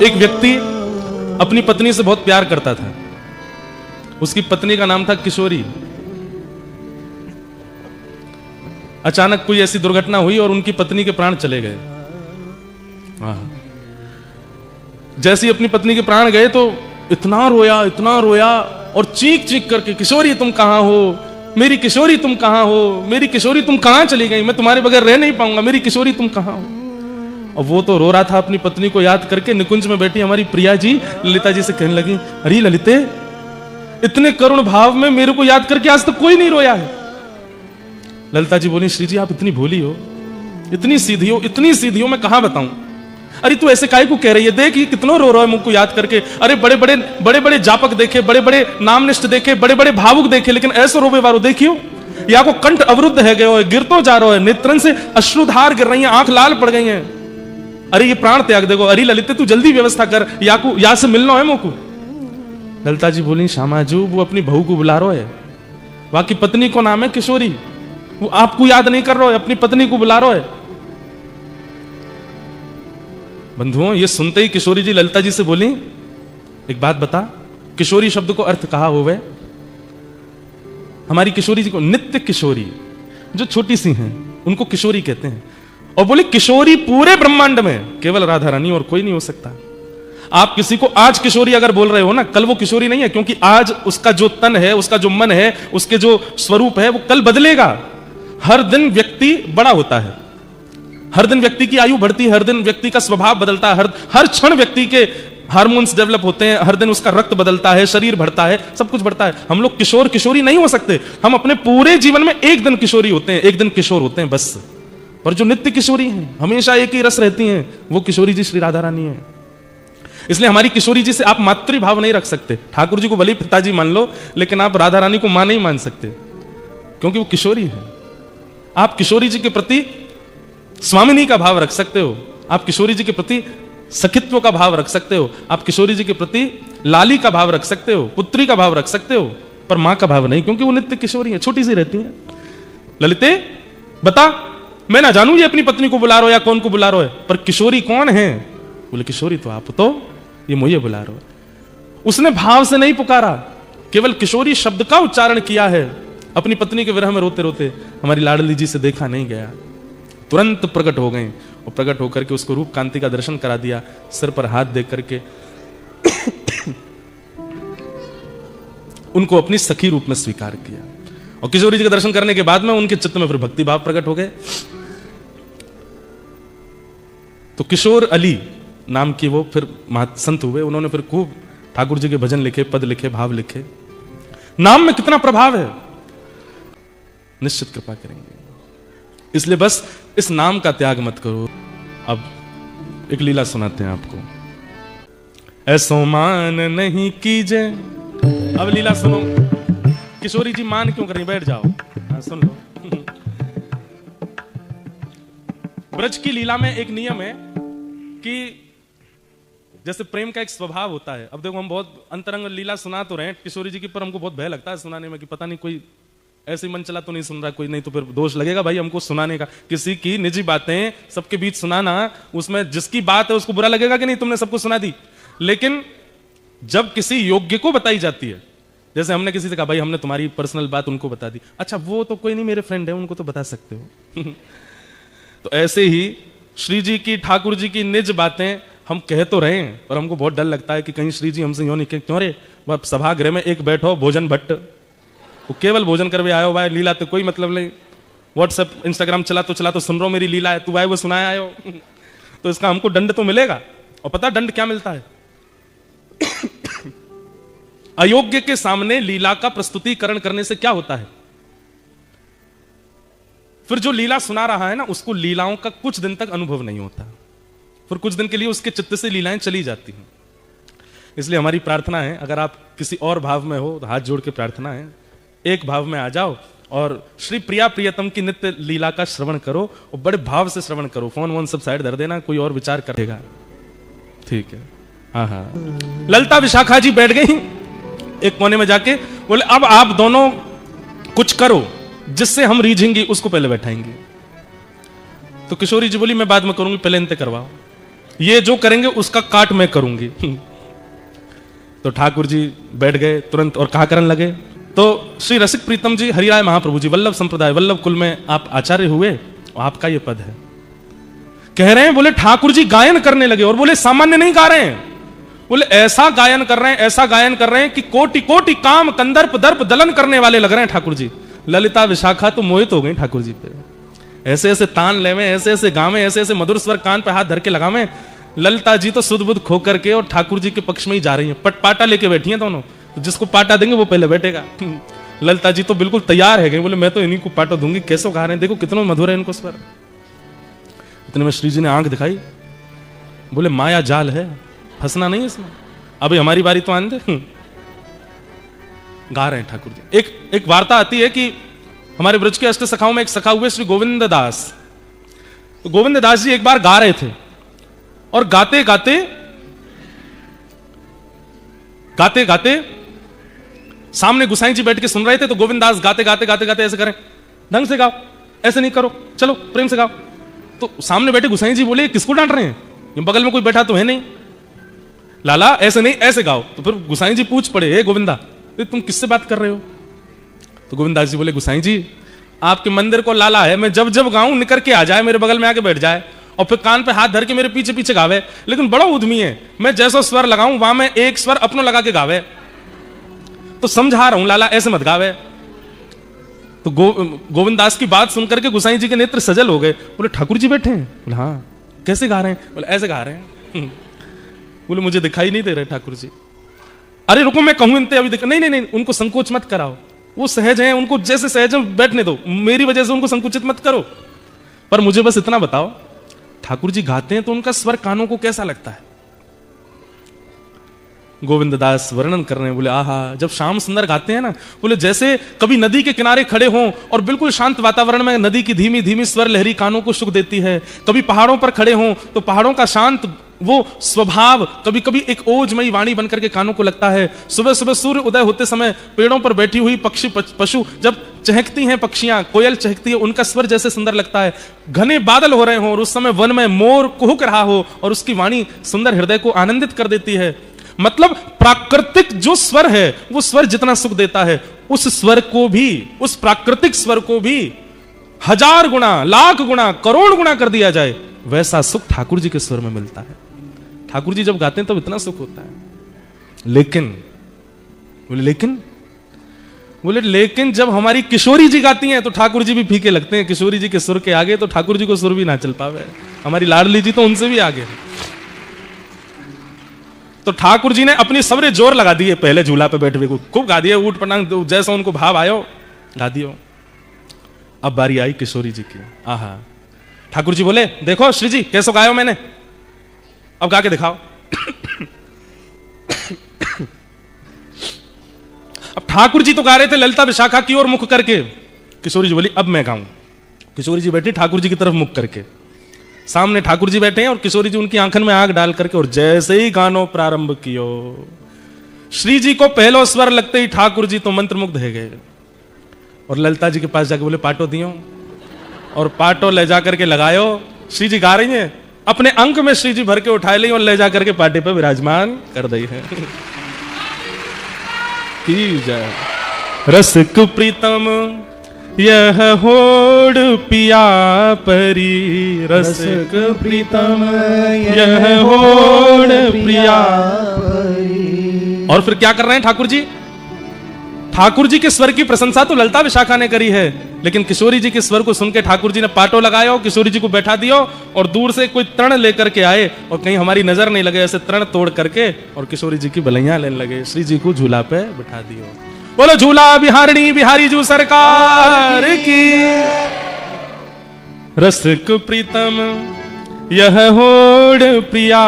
एक व्यक्ति अपनी पत्नी से बहुत प्यार करता था। उसकी पत्नी का नाम था किशोरी। अचानक कोई ऐसी दुर्घटना हुई और उनकी पत्नी के प्राण चले गए। जैसे ही अपनी पत्नी के प्राण गए तो इतना रोया और चीख चीख करके, किशोरी तुम कहां हो, मेरी किशोरी तुम कहां हो, मेरी किशोरी तुम कहां चली गई, मैं तुम्हारे बगैर रह नहीं पाऊंगा, मेरी किशोरी तुम कहां हो। और वो तो रो रहा था अपनी पत्नी को याद करके। निकुंज में बैठी हमारी प्रिया जी ललिता जी से कहने लगी, अरे ललिते, इतने करुण भाव में मेरे को याद करके आज तक कोई नहीं रोया है। ललिता जी बोली, श्री जी आप इतनी भोली हो, इतनी सीधी हो, मैं कहां बताऊं। अरे तू ऐसे काहे को कह रही है, देख ये कितना रो रहा है मुझको याद करके। अरे बड़े बड़े जापक देखे, बड़े बड़े नामनिष्ठ देखे, बड़े बड़े भावुक देखे, लेकिन ऐसे रोवे वारो देखियो, या को कंठ अवरुद्ध है गयो है, गिर तो जा रहा है, नेत्रन से अश्रुधार गिर रही है, आंख लाल पड़ गई है। अरे ये प्राण त्याग देखो। अरे ललिते तू जल्दी व्यवस्था कर, या से मिलना है मोको। ललिता जी बोली, श्यामाजू वो अपनी बहू को बुला रहा है, वहां की पत्नी को नाम है किशोरी, वो आपको याद नहीं कर रहा है, अपनी पत्नी को बुला रहा है। बंधुओं ये सुनते ही किशोरी जी ललिता जी से बोली, एक बात बता, किशोरी शब्द को अर्थ कहा होवे। हमारी किशोरी जी को, नित्य किशोरी जो छोटी सी हैं उनको किशोरी कहते हैं। और बोले किशोरी पूरे ब्रह्मांड में केवल राधा रानी और कोई नहीं हो सकता। आप किसी को आज किशोरी अगर बोल रहे हो ना, कल वो किशोरी नहीं है, क्योंकि आज उसका जो तन है, उसका जो मन है, उसके जो स्वरूप है वो कल बदलेगा। हर दिन व्यक्ति बड़ा होता है, हर दिन व्यक्ति की आयु बढ़ती है, हर दिन व्यक्ति का स्वभाव बदलता है, हर क्षण व्यक्ति के हार्मोन्स डेवलप होते हैं, हर दिन उसका रक्त बदलता है, शरीर बढ़ता है, सब कुछ बढ़ता है। हम लोग किशोर किशोरी नहीं हो सकते। हम अपने पूरे जीवन में एक दिन किशोरी होते हैं, एक दिन किशोर होते हैं बस। पर जो नित्य किशोरी हैं, हमेशा एक ही रस रहती हैं, वो किशोरी जी श्री राधा रानी है। इसलिए हमारी किशोरी जी से आप मातृभाव नहीं रख सकते। ठाकुर जी को भले पिताजी मान लो, लेकिन आप राधा रानी को मां नहीं मान सकते, क्योंकि वो किशोरी है। आप किशोरी जी के प्रति स्वामिनी का भाव रख सकते हो, आप किशोरी जी के प्रति सखित्व का भाव रख सकते हो, आप किशोरी जी के प्रति लाली का भाव रख सकते हो, पुत्री का भाव रख सकते हो, पर मां का भाव नहीं, क्योंकि वो नित्य किशोरी है, छोटी सी रहती है। ललिते बता, मैं ना जानू ये अपनी पत्नी को बुला रहा हो या कौन को बुला रहा है, पर किशोरी कौन है। बोले किशोरी तो आप, तो ये मुझे बुला रहा है। उसने भाव से नहीं पुकारा, केवल किशोरी शब्द का उच्चारण किया है। अपनी पत्नी के विरह में रोते रोते हमारी लाडली जी से देखा नहीं गया, तुरंत प्रकट हो गए और प्रकट होकर के उसको रूप कांति का दर्शन करा दिया, सिर पर हाथ दे करके उनको अपनी सखी रूप में स्वीकार किया। और किशोरी जी के दर्शन करने के बाद में उनके चित्त में फिर भक्ति भाव प्रकट हो गए। तो किशोर अली नाम की वो फिर संत हुए। उन्होंने फिर खूब ठाकुर जी के भजन लिखे, पद लिखे, भाव लिखे। नाम में कितना प्रभाव है, निश्चित कृपा करेंगे। इसलिए बस इस नाम का त्याग मत करो। अब एक लीला सुनाते हैं आपको। ऐसो मान नहीं कीजे। अब लीला सुनो। किशोरी जी मान क्यों कर रही, बैठ जाओ। हाँ, सुन लो। ब्रज की लीला में एक नियम है कि जैसे प्रेम का एक स्वभाव होता है। अब देखो हम बहुत अंतरंग लीला सुना तो रहे हैं किशोरी जी की, पर हमको बहुत भय लगता है सुनाने में कि पता नहीं कोई ऐसे मन चला तो नहीं सुन रहा कोई, नहीं तो फिर दोष लगेगा भाई हमको सुनाने का। किसी की निजी बातें सबके बीच सुनाना, उसमें जिसकी बात है उसको बुरा लगेगा कि नहीं तुमने सबको सुना दी। लेकिन जब किसी योग्य को बताई जाती है, जैसे हमने किसी से कहा भाई हमने तुम्हारी पर्सनल बात उनको बता दी, अच्छा वो तो कोई नहीं मेरे फ्रेंड है, उनको तो बता सकते हो। तो ऐसे ही श्री जी की, ठाकुर जी की निज बातें हम कह तो रहे हैं, पर हमको बहुत डर लगता है कि कहीं श्री जी हमसे यूं नहीं कहें, क्यों रे वह सभागृह में एक बैठो भोजन भट्ट, वो केवल भोजन करवे आयो भाई, लीला तो कोई मतलब नहीं। व्हाट्सएप इंस्टाग्राम चला तो सुन रहा मेरी लीला है, तू भाई वो सुनाया आयो। तो इसका हमको दंड तो मिलेगा। और पता दंड क्या मिलता है? अयोग्य के सामने लीला का प्रस्तुतिकरण करने से क्या होता है? फिर जो लीला सुना रहा है ना, उसको लीलाओं का कुछ दिन तक अनुभव नहीं होता, फिर कुछ दिन के लिए उसके चित्त से लीलाएं चली जाती हैं। इसलिए हमारी प्रार्थना है, अगर आप किसी और भाव में हो तो हाथ जोड़ के प्रार्थना है, एक भाव में आ जाओ और श्री प्रिया प्रियतम की नित्य लीला का श्रवण करो, और बड़े भाव से श्रवण करो। फोन वोन सब साइड धर देना, कोई और विचार करेगा, ठीक है। हाँ, ललिता विशाखा जी बैठ गई एक कोने में जाके, बोले अब आप दोनों कुछ करो जिससे हम रीझेंगे, उसको पहले बैठाएंगे। तो किशोरी जी बोली मैं बाद में करूंगी, पहले इंतजार करवाओ। ये जो करेंगे उसका काट मैं करूंगी। तो ठाकुर जी बैठ गए तुरंत और कहा करने लगे, तो श्री रसिक प्रीतम जी, हरिराय महाप्रभु जी, वल्लभ संप्रदाय, वल्लभ कुल में आप आचार्य हुए और आपका ये पद है। कह रहे हैं, बोले ठाकुर जी गायन करने लगे और बोले सामान्य नहीं गा रहे हैं, बोले ऐसा गायन कर रहे हैं, ऐसा गायन कर रहे हैं कि कोटि कोटि काम कंदर्प दर्प दलन करने वाले लग रहे हैं ठाकुर जी। ललिता विशाखा तो मोहित हो गई ठाकुर जी पे, ऐसे ऐसे तान लेवे, ऐसे ऐसे गावे, ऐसे ऐसे मधुर स्वर कान पे हाथ धर के लगावे। ललिता जी तो सुध बुध खो करके और ठाकुर जी के पक्ष में ही जा रही हैं, पाटा लेके बैठी हैं दोनों, तो जिसको पाटा देंगे वो पहले बैठेगा। ललिता जी तो बिल्कुल तैयार है, बोले मैं तो इन्हीं को पाटा दूंगी, कैसे गा रहे हैं, देखो कितना मधुर है इनको स्वर। इतने में श्री जी ने आंख दिखाई, बोले माया जाल है, फंसना नहीं इसमें, अभी हमारी बारी तो आने दे। गा रहे हैं ठाकुर जी। एक वार्ता आती है कि हमारे ब्रज के अष्ट सखाओं में एक सखा हुए श्री गोविंद दास, तो गोविंद दास जी एक बार गा रहे थे और गाते गाते सामने गुसाई जी बैठ के सुन रहे थे, तो गोविंद दास गाते गाते ऐसे करें, ढंग से गाओ, ऐसे नहीं करो, चलो प्रेम से गाओ। तो सामने बैठे गुसाई जी बोले किसको डांट रहे हैं, ये बगल में कोई बैठा तो है नहीं, लाला ऐसे नहीं ऐसे गाओ। तो फिर गुसाई जी पूछ पड़े, हे गोविंदा तुम किससे बात कर रहे हो? तो गोविंदास जी बोले, गुसाई जी आपके मंदिर को लाला है, मैं जब जब गाऊं निकर के आ जाए, मेरे बगल में आके बैठ जाए और फिर कान पे हाथ धर के मेरे पीछे पीछे गावे, लेकिन बड़ा उद्यमी है, मैं जैसा स्वर लगाऊं वहां मैं एक स्वर अपनो लगा के गावे, तो समझा रहा हूं लाला ऐसे मत गावे। तो गोविंदास की बात सुनकर के गुसाई जी के नेत्र सजल हो गए, बोले ठाकुर जी बैठे हैं? बोले हाँ। कैसे गा रहे हैं? बोले ऐसे गा रहे हैं। बोले मुझे दिखाई नहीं दे रहे ठाकुर जी। अरे रुको मैं कहूं इनते अभी नहीं, उनको संकोच मत कराओ, वो सहज हैं, उनको जैसे सहज हैं बैठने दो, मेरी वजह से उनको संकुचित मत करो। पर मुझे बस इतना बताओ, ठाकुर जी गाते हैं तो उनका स्वर कानों को कैसा लगता है? गोविंद दास वर्णन कर रहे हैं, बोले आहा, जब श्याम सुंदर गाते हैं ना, बोले जैसे कभी नदी के किनारे खड़े हों और बिल्कुल शांत वातावरण में नदी की धीमी धीमी स्वर लहरी कानों को सुख देती है, कभी पहाड़ों पर खड़े हों तो पहाड़ों का शांत वो स्वभाव कभी कभी एक ओजमयी वाणी बनकर के कानों को लगता है। सुबह सुबह सूर्य उदय होते समय पेड़ों पर बैठी हुई पक्षी पशु जब चहकती हैं, पक्षियां कोयल चहकती है, उनका स्वर जैसे सुंदर लगता है। घने बादल हो रहे हो और उस समय वन में मोर कुहुक रहा हो और उसकी वाणी सुंदर हृदय को आनंदित कर देती है। मतलब प्राकृतिक जो स्वर है वो स्वर जितना सुख देता है, उस स्वर को भी, उस प्राकृतिक स्वर को भी 1000 गुना, लाख गुना, करोड़ गुना कर दिया जाए, वैसा सुख ठाकुर जी के स्वर में मिलता है। ठाकुर जी जब गाते हैं तब इतना सुख होता है। लेकिन जब हमारी किशोरी जी गाती हैं तो ठाकुर जी भी फीके लगते हैं। किशोरी जी के सुर के आगे तो ठाकुर जी को सुर भी ना चल पावे। हमारी लाडली जी तो उनसे भी आगे। तो ठाकुर जी ने अपनी सबरे जोर लगा दिए, पहले झूला पे बैठे हुए खूब गा दिए, ऊट पटांग जैसा उनको भाव आयो गा दियो। अब बारी आई किशोरी जी की। आहा, ठाकुर जी बोले, देखो श्री जी कैसे गायो मैंने, अब गा के दिखाओ। अब ठाकुर जी तो गा रहे थे ललिता विशाखा की ओर मुख करके, किशोरी जी बोली अब मैं गाऊं। किशोरी जी बैठी ठाकुर जी की तरफ मुख करके, सामने ठाकुर जी बैठे हैं और किशोरी जी उनकी आंखन में आंख डाल करके, और जैसे ही गानो प्रारंभ कियो, श्री जी को पहलो स्वर लगते ही ठाकुर जी तो मंत्रमुग्ध हो गए और ललिता जी के पास जाके बोले पाटो दियो, और पाटो ले जाकर के लगायो। श्री जी गा रही हैं, अपने अंक में श्री जी भर के उठाए ली और ले जाकर के पाटे पे विराजमान कर दी है। की जय। रसिक प्रीतम यह होड़ पिया परी, रसिक प्रीतम यह होड़ पिया परी। और फिर क्या कर रहे हैं ठाकुर जी? ठाकुर जी के स्वर की प्रशंसा तो ललिता विशाखा ने करी है, लेकिन किशोरी जी के स्वर को सुन के ठाकुर जी ने पाटो लगाया, किशोरी जी को बैठा दियो और दूर से कोई तृण लेकर के आए और कहीं हमारी नजर नहीं लगे, ऐसे तृण तोड़ करके और किशोरी जी की बलैया लेने लगे। श्री जी को झूला पे बैठा दियो। बोलो झूला बिहारणी बिहारी जू सरकार की। रसिक प्रीतम यह होड़ प्रिया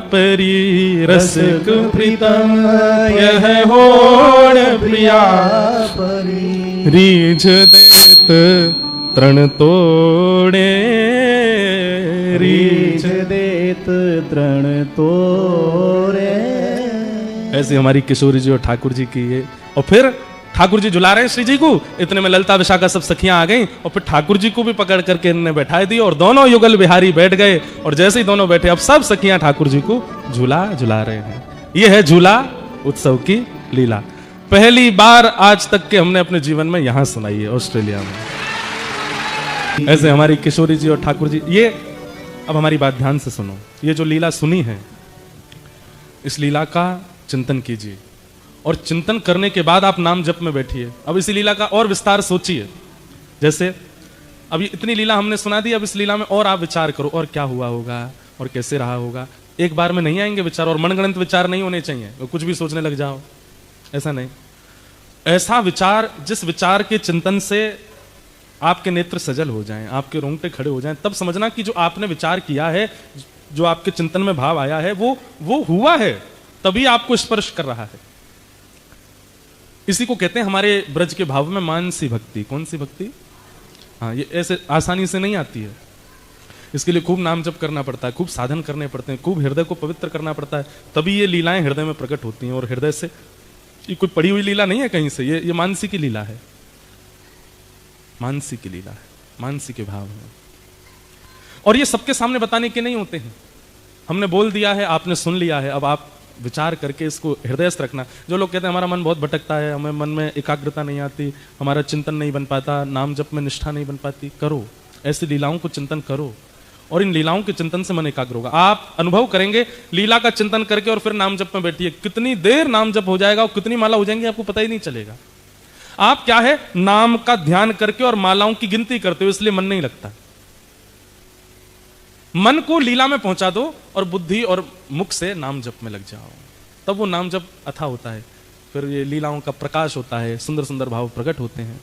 परी, रसिक प्रीतम यह होड़ प्रिया परी। रीझ देत तृण तोड़े, रीझ देत तृण तोड़े। ऐसी हमारी किशोरी जी और ठाकुर जी की ये। और फिर ठाकुर जी झुला रहे हैं श्री जी को, इतने में ललिता विशाखा सब सखियां आ गईं और फिर ठाकुर जी को भी पकड़ करके इन्होंने बैठा दिया और दोनों युगल बिहारी बैठ गए। और जैसे ही दोनों बैठे, अब सब सखियां ठाकुर जी को झूला झुला रहे हैं। यह है झूला उत्सव की लीला। पहली बार आज तक के हमने अपने जीवन में यहां सुनाई है, ऑस्ट्रेलिया में। ऐसे हमारी किशोरी जी और ठाकुर जी, ये अब हमारी बात ध्यान से सुनो। ये जो लीला सुनी है, इस लीला का चिंतन कीजिए और चिंतन करने के बाद आप नाम जप में बैठिए। अब इसी लीला का और विस्तार सोचिए। जैसे अब इतनी लीला हमने सुना दी, अब इस लीला में और आप विचार करो और क्या हुआ होगा और कैसे रहा होगा। एक बार में नहीं आएंगे विचार, और मनगणित विचार नहीं होने चाहिए, कुछ भी सोचने लग जाओ, ऐसा नहीं। ऐसा विचार, जिस विचार के चिंतन से आपके नेत्र सजल हो जाएं, आपके रोंगटे खड़े हो जाएं, तब समझना कि जो आपने विचार किया है, जो आपके चिंतन में भाव आया है, वो हुआ है, तभी आपको स्पर्श कर रहा है। इसी को कहते हैं हमारे ब्रज के भाव में मानसी भक्ति। कौन सी भक्ति? हाँ, ये ऐसे आसानी से नहीं आती है। इसके लिए खूब नाम जप करना पड़ता है, खूब साधन करने पड़ते हैं, खूब हृदय को पवित्र करना पड़ता है, तभी ये लीलाएं हृदय में प्रकट होती हैं। और हृदय से, ये कोई पड़ी हुई लीला नहीं है कहीं से, ये मानसी की लीला है, मानसी की लीला है, मानसी के भाव है। और ये सबके सामने बताने के नहीं होते हैं। हमने बोल दिया है, आपने सुन लिया है, अब आप विचार करके इसको हृदयस्थ रखना। जो लोग कहते हैं हमारा मन बहुत भटकता है, हमें मन में एकाग्रता नहीं आती, हमारा चिंतन नहीं बन पाता, नाम जप में निष्ठा नहीं बन पाती, करो ऐसी लीलाओं को चिंतन करो और इन लीलाओं के चिंतन से मन एकाग्र होगा। आप अनुभव करेंगे लीला का चिंतन करके और फिर नाम जप में बैठिए, कितनी देर नाम जप हो जाएगा और कितनी माला हो जाएंगी आपको पता ही नहीं चलेगा। आप क्या है, नाम का ध्यान करके और मालाओं की गिनती करते हो, इसलिए मन नहीं लगता। मन को लीला में पहुंचा दो और बुद्धि और मुख से नाम जप में लग जाओ, तब वो नाम जप अथा होता है। फिर ये लीलाओं का प्रकाश होता है, सुंदर सुंदर भाव प्रकट होते हैं।